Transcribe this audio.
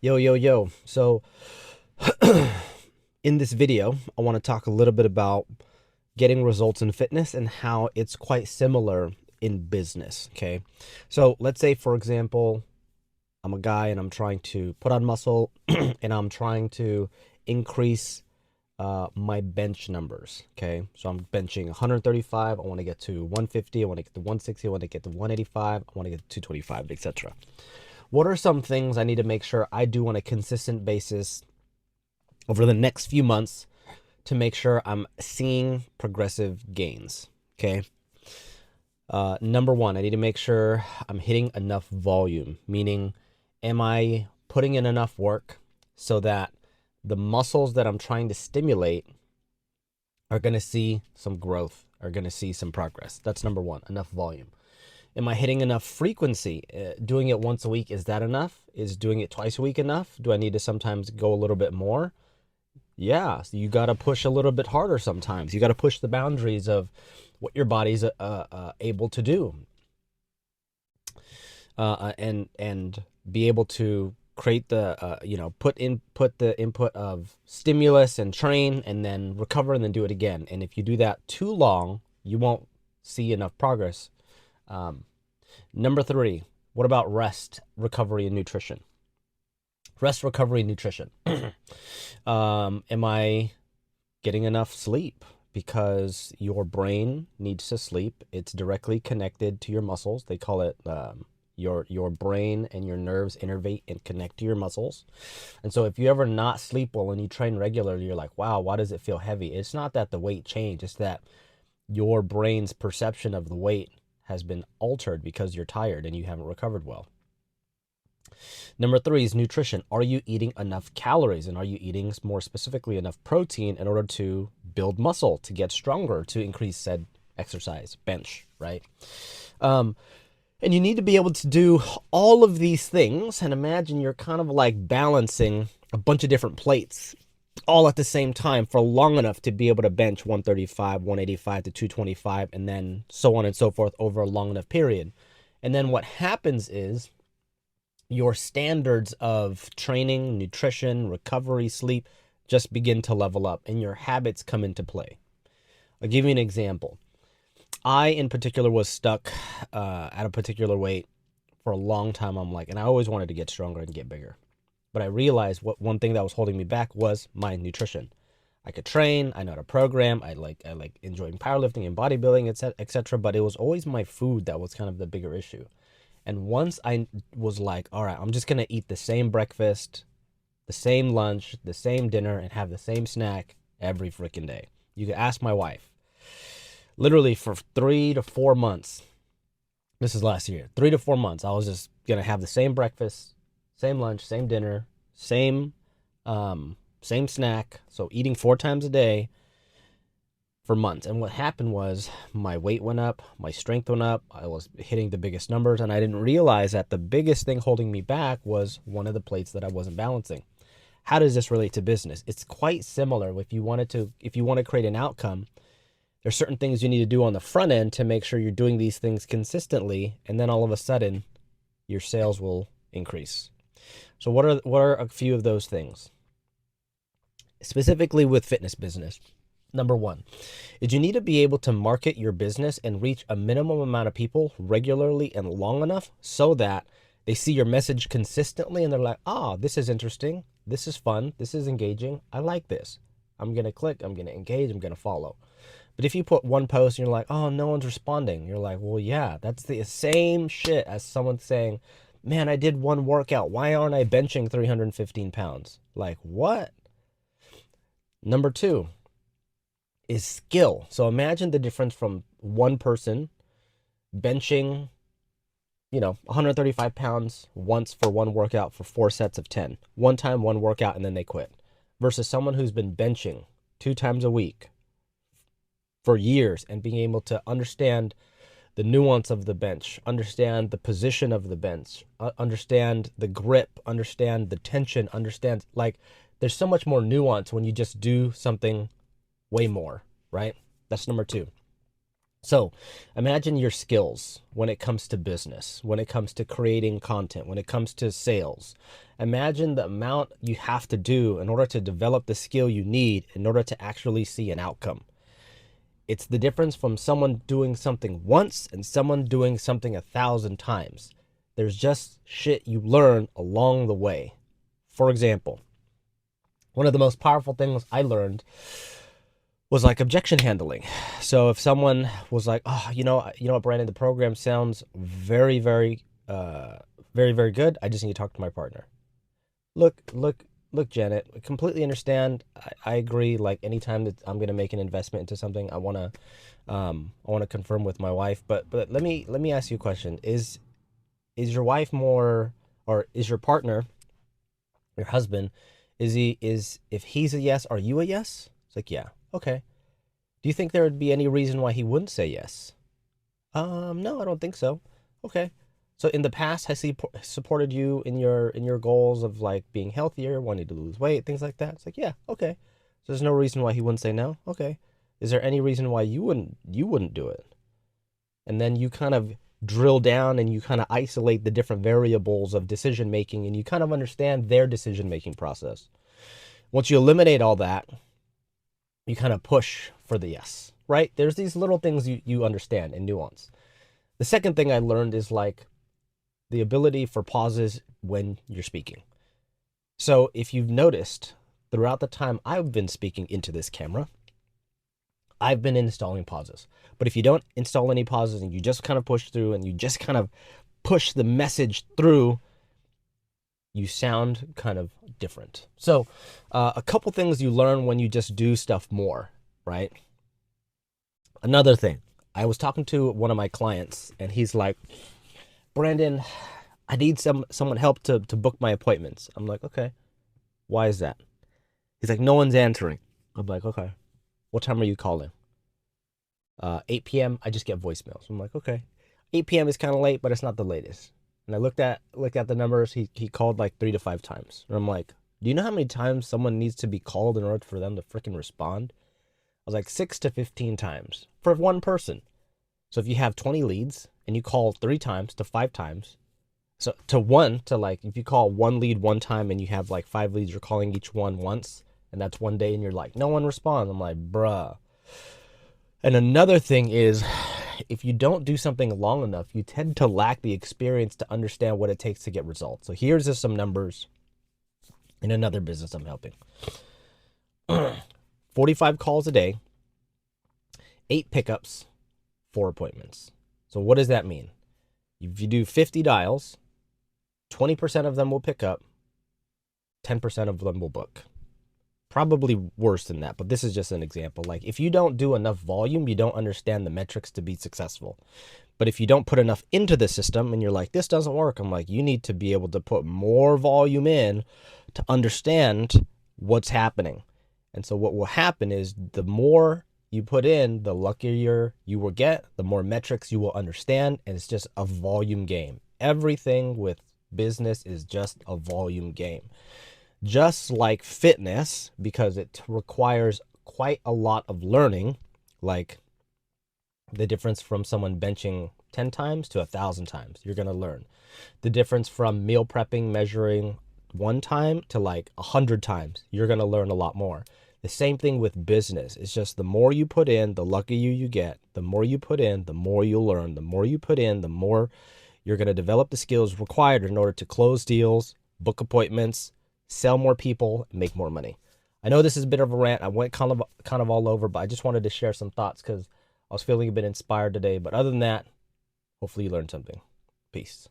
Yo, yo, yo. So, in this video, I want to talk a little bit about getting results in fitness and how it's quite similar in business. Okay. So, let's say, for example, I'm a guy and I'm trying to put on muscle and I'm trying to increase my bench numbers. Okay. So, I'm benching 135. I want to get to 150. I want to get to 160. I want to get to 185. I want to get to 225, etc. What are some things I need to make sure I do on a consistent basis over the next few months to make sure I'm seeing progressive gains? Okay. Number one, I need to make sure I'm hitting enough volume, meaning, am I putting in enough work so that the muscles that I'm trying to stimulate are going to see some growth, are going to see some progress? That's number one, enough volume. Am I hitting enough frequency? Doing it once a week, is that enough? Is doing it twice a week enough? Do I need to sometimes go a little bit more? Yeah, so you got to push a little bit harder sometimes. You got to push the boundaries of what your body's able to do, and be able to create the put the input of stimulus and train and then recover and then do it again. And if you do that too long, you won't see enough progress. Um, Number three, what about rest, recovery, and nutrition? Rest, recovery, and nutrition. Am I getting enough sleep? Because your brain needs to sleep. It's directly connected to your muscles. They call it your brain and your nerves innervate and connect to your muscles. And so if you ever not sleep well and you train regularly, you're like, wow, why does it feel heavy? It's not that the weight changed. It's that your brain's perception of the weight has been altered because you're tired and you haven't recovered well. Number three is nutrition. Are you eating enough calories, and are you eating, more specifically, enough protein in order to build muscle, to get stronger, to increase said exercise, bench, right? Um, and you need to be able to do all of these things. And imagine you're kind of like balancing a bunch of different plates all at the same time for long enough to be able to bench 135, 185 to 225, and then so on and so forth over a long enough period. And then what happens is your standards of training, nutrition, recovery, sleep just begin to level up and your habits come into play. I'll give you an example. I, in particular, was stuck at a particular weight for a long time. And I always wanted to get stronger and get bigger. But I realized one thing that was holding me back was my nutrition. I could train, I know how to program, I like enjoying powerlifting and bodybuilding, etc., etc. But it was always my food that was kind of the bigger issue. And once I was like, all right, I'm just gonna eat the same breakfast, the same lunch, the same dinner, and have the same snack every freaking day. You could ask my wife. Literally for 3 to 4 months, this is last year, 3 to 4 months, I was just gonna have the same breakfast, same lunch, same dinner, same same snack. So eating 4 times a day for months. And what happened was my weight went up, my strength went up, I was hitting the biggest numbers, and I didn't realize that the biggest thing holding me back was one of the plates that I wasn't balancing. How does this relate to business? It's quite similar. If you want to create an outcome, there's certain things you need to do on the front end to make sure you're doing these things consistently, and then all of a sudden your sales will increase. So what are a few of those things? Specifically with fitness business. Number one is you need to be able to market your business and reach a minimum amount of people regularly and long enough so that they see your message consistently and they're like, oh, this is interesting. This is fun. This is engaging. I like this. I'm going to click. I'm going to engage. I'm going to follow. But if you put one post and you're like, oh, no one's responding, you're like, well, yeah, that's the same shit as someone saying, man, I did one workout. Why aren't I benching 315 pounds? Like, what? Number two is skill. So imagine the difference from one person benching, 135 pounds once for one workout for 4 sets of 10. One time, one workout, and then they quit. Versus someone who's been benching 2 times a week for years and being able to understand the nuance of the bench, understand the position of the bench, understand the grip, understand the tension, understand, like, there's so much more nuance when you just do something way more, right? That's number two. So imagine your skills when it comes to business, when it comes to creating content, when it comes to sales. Imagine the amount you have to do in order to develop the skill you need in order to actually see an outcome. It's the difference from someone doing something once and someone doing something 1,000 times. There's just shit you learn along the way. For example, one of the most powerful things I learned was like objection handling. So if someone was like, "Oh, what, Brandon, the program sounds very, very good. I just need to talk to my partner." Look, Janet. I completely understand. I agree. Like anytime that I'm gonna make an investment into something, I wanna confirm with my wife. But let me ask you a question. Is your wife more, or is your partner, your husband, is if he's a yes, are you a yes? It's like, yeah, okay. Do you think there would be any reason why he wouldn't say yes? No, I don't think so. Okay. So in the past, has he supported you in your goals of like being healthier, wanting to lose weight, things like that? It's like, yeah, okay. So there's no reason why he wouldn't say no. Okay. Is there any reason why you wouldn't do it? And then you kind of drill down and you kind of isolate the different variables of decision making and you kind of understand their decision making process. Once you eliminate all that, you kind of push for the yes, right? There's these little things you understand and nuance. The second thing I learned is like the ability for pauses when you're speaking. So if you've noticed throughout the time I've been speaking into this camera, I've been installing pauses. But if you don't install any pauses and you just kind of push through and you just kind of push the message through, you sound kind of different. So, a couple things you learn when you just do stuff more, right? Another thing, I was talking to one of my clients, and he's like, "Brandon, I need someone help to book my appointments." I'm like, "Okay, why is that?" He's like, "No one's answering." I'm like, "Okay, what time are you calling?" 8 p.m. I just get voicemails. I'm like, "Okay, 8 p.m. is kind of late, but it's not the latest." And I looked at the numbers. He called like 3 to 5 times, and I'm like, "Do you know how many times someone needs to be called in order for them to freaking respond?" I was like, 6 to 15 times for one person. So if you have 20 leads and you call 3 times to 5 times, so to like, if you call one lead one time and you have like 5 leads, you're calling each one once, and that's one day, and you're like, no one responds. I'm like, bruh. And another thing is, if you don't do something long enough, you tend to lack the experience to understand what it takes to get results. So here's just some numbers in another business I'm helping. 45 calls a day, 8 pickups, 4 appointments. So what does that mean? If you do 50 dials, 20% of them will pick up, 10% of them will book. Probably worse than that, but this is just an example. Like if you don't do enough volume, you don't understand the metrics to be successful. But if you don't put enough into the system and you're like, this doesn't work, I'm like, you need to be able to put more volume in to understand what's happening. And so what will happen is the more you put in, the luckier you will get, the more metrics you will understand. And it's just a volume game. Everything with business is just a volume game. Just like fitness, because it requires quite a lot of learning, like the difference from someone benching 10 times to 1,000 times, you're going to learn. The difference from meal prepping, measuring one time to like 100 times, you're going to learn a lot more. The same thing with business. It's just the more you put in, the luckier you get. The more you put in, the more you'll learn. The more you put in, the more you're going to develop the skills required in order to close deals, book appointments, sell more people, and make more money. I know this is a bit of a rant. I went kind of all over, but I just wanted to share some thoughts because I was feeling a bit inspired today. But other than that, hopefully you learned something. Peace.